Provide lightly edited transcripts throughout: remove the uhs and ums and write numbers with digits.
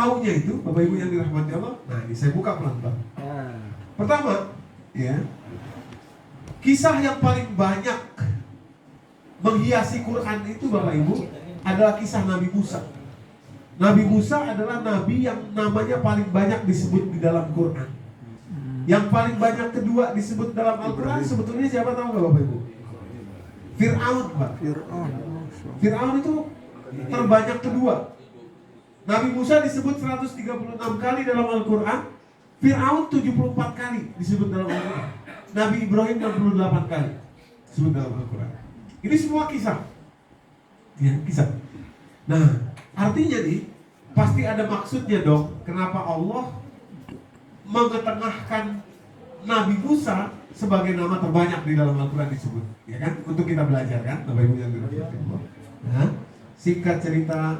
taunya itu, Bapak Ibu yang dirahmati Allah? Nah, ini saya buka pelan-pelan. Pertama, ya, kisah yang paling banyak menghiasi Quran itu, Bapak Ibu, adalah kisah Nabi Musa. Nabi Musa adalah nabi yang namanya paling banyak disebut di dalam Quran. Yang paling banyak kedua disebut dalam Al-Quran sebetulnya siapa tahu nggak, Bapak Ibu? Fir'aun, Pak. Fir'aun itu terbanyak kedua. Nabi Musa disebut 136 kali dalam Al-Quran. Fir'aun 74 kali disebut dalam Al-Quran. Nabi Ibrahim 68 kali disebut dalam Al-Quran. Ini semua kisah. Ya, kisah. Nah, artinya nih, pasti ada maksudnya dong. Kenapa Allah mengetengahkan Nabi Musa sebagai nama terbanyak di dalam Al-Quran disebut, ya kan? Untuk kita belajar kan, Bapak Ibu yang dirahmati Allah. Nah, singkat cerita,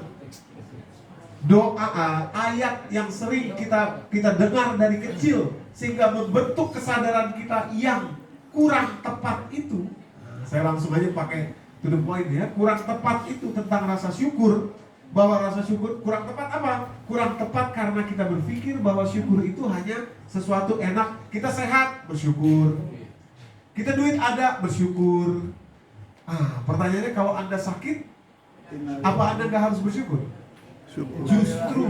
doa ayat yang sering kita dengar dari kecil sehingga membentuk kesadaran kita yang kurang tepat itu. Saya langsung aja pakai to the point ya. Kurang tepat itu tentang rasa syukur. Bahwa rasa syukur kurang tepat apa? Kurang tepat karena kita berpikir bahwa syukur itu hanya sesuatu enak. Kita sehat, bersyukur. Kita duit ada, bersyukur. Pertanyaannya, kalau Anda sakit, apa Anda nggak harus bersyukur? Justru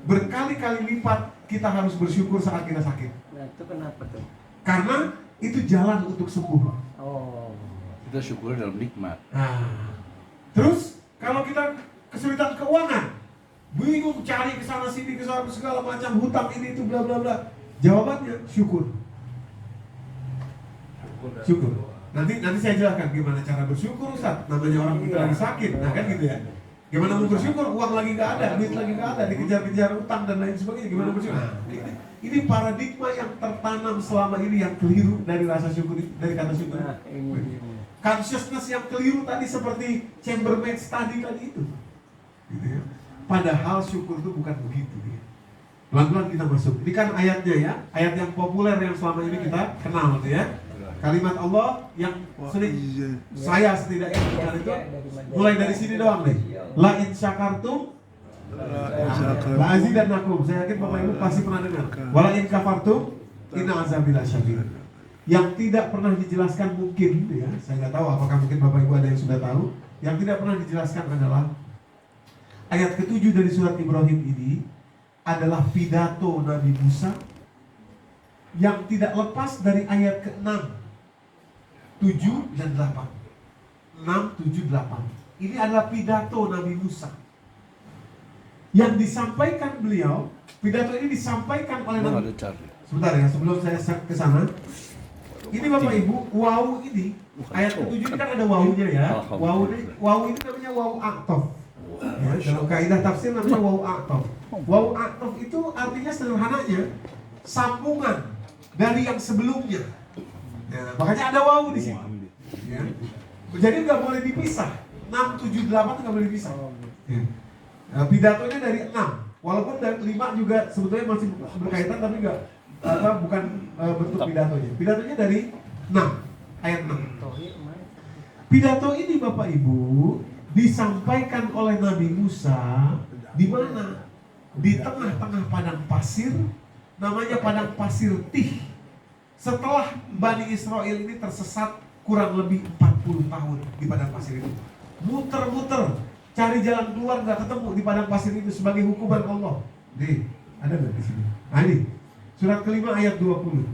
berkali-kali lipat kita harus bersyukur saat kita sakit. Nah, itu kenapa tuh? Karena itu jalan untuk sembuh. Oh. Kita syukur dalam nikmat. Terus kalau kita kesulitan keuangan, bingung cari kesana sini kesana segala macam hutang ini itu bla bla bla. Jawabannya syukur. Syukur. Nanti saya jelaskan gimana cara bersyukur, Ustaz. Namanya orang kita lagi sakit, nah kan gitu ya. Gimana mau bersyukur? Uang lagi nggak ada, duit lagi nggak ada, dikejar-kejar utang dan lain sebagainya. Gimana bersyukur? Ini paradigma yang tertanam selama ini yang keliru dari rasa syukur, dari kata syukur. Consciousness yang keliru tadi seperti Chambermaid tadi itu. Gitu ya. Padahal syukur itu bukan begitu ya. Pelan-pelan kita masuk. Ini kan ayatnya ya, ayat yang populer yang selama ini kita kenal gitu ya. Kalimat Allah yang sering saya setidaknya dengar itu mulai dari sini doang deh. La in syakartum la azidannakum. Saya yakin Bapak Ibu pasti pernah dengar. Wala in kafartum inna azabi lasyadid. Yang tidak pernah dijelaskan mungkin ya, saya nggak tahu apakah mungkin Bapak Ibu ada yang sudah tahu. Yang tidak pernah dijelaskan adalah ayat ke-7 dari surat Ibrahim ini adalah pidato Nabi Musa yang tidak lepas dari ayat ke-6, 7 dan 8. 6, 7, 8. Ini adalah pidato Nabi Musa yang disampaikan beliau. Pidato ini disampaikan oleh Nabi. Sebentar ya, sebelum saya ke sana. Ini Bapak Ibu, wawu ini ayat ke-7 ini kan ada wawunya ya. Wawu ini namanya wawu aqtof. Ya, dalam kaidah tafsir namanya wawu aqtof. Wawu aqtof itu artinya sederhananya sambungan dari yang sebelumnya. Ya, makanya ada wawu di sini. Ya. Jadi nggak boleh dipisah. 6, 7, 8 nggak boleh dipisah. Ya. Nah, pidatonya dari 6. Walaupun dari 5 juga sebetulnya masih berkaitan tapi bukan bentuk pidatonya. Pidatonya dari 6, ayat 6. Pidato ini Bapak Ibu disampaikan oleh Nabi Musa di mana? Di tengah-tengah padang pasir, namanya padang pasir Tih. Setelah Bani Israel ini tersesat kurang lebih 40 tahun di padang pasir itu. Muter-muter, cari jalan keluar nggak ketemu di padang pasir itu sebagai hukuman Allah. Nih, ada nggak di sini? Nah ini, surat kelima ayat 20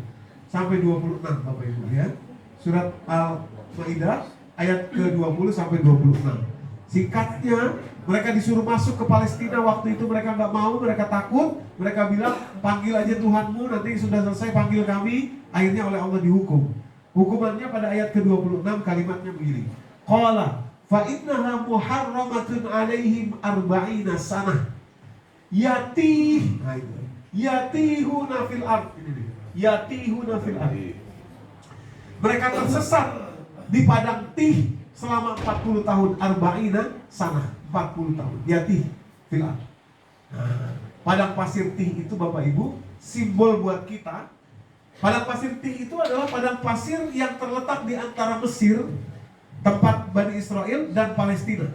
sampai 26 Bapak Ibu ya. Surat Al-Maidah ayat ke-20 sampai 26. Singkatnya, mereka disuruh masuk ke Palestina. Waktu itu mereka nggak mau, mereka takut. Mereka bilang, panggil aja Tuhanmu, nanti sudah selesai panggil kami. Akhirnya oleh Allah dihukum. Hukumannya pada ayat ke-26 kalimatnya begini. Qala fa innaha muharramatun alaihim arba'ina sanah. Yatihuna fil ard. Yatihuna fil ard. Mereka tersesat di padang Tih selama 40 tahun. Arba'ina sanah, 40 tahun. Yatih fil ard. Padang pasir Tih itu Bapak Ibu simbol buat kita. Padang pasir Tih itu adalah padang pasir yang terletak di antara Mesir, tempat Bani Israel, dan Palestina.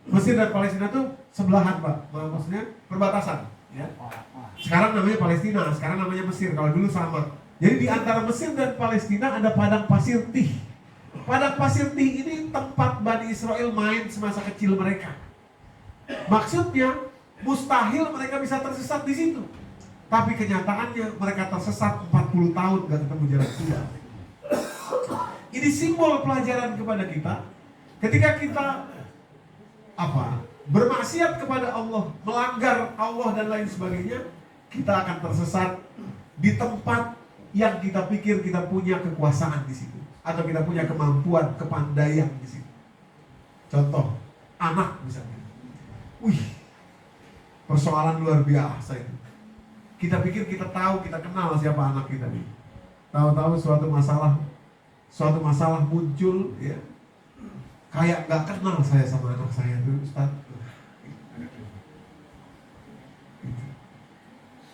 Mesir dan Palestina itu sebelahan Pak, maksudnya perbatasan. Ya. Sekarang namanya Palestina, sekarang namanya Mesir. Kalau dulu sama. Jadi di antara Mesir dan Palestina ada padang pasir Tih. Padang pasir Tih ini tempat Bani Israel main semasa kecil mereka. Maksudnya mustahil mereka bisa tersesat di situ. Tapi kenyataannya mereka tersesat 40 tahun gak ketemu jalan keluar. Ini simbol pelajaran kepada kita. Ketika kita bermaksiat kepada Allah, melanggar Allah dan lain sebagainya, kita akan tersesat di tempat yang kita pikir kita punya kekuasaan di situ, atau kita punya kemampuan, kepandaian di situ. Contoh, anak misalnya. Persoalan luar biasa itu. Kita pikir kita tahu, kita kenal siapa anak kita nih. Tahu-tahu suatu masalah muncul, ya. Kayak nggak kenal saya sama anak saya itu, Ustaz.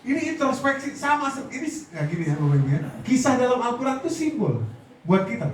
Ini introspeksi sama, ini ya gini ya Bapak Ibu ya. Kisah dalam Al-Quran itu simbol buat kita.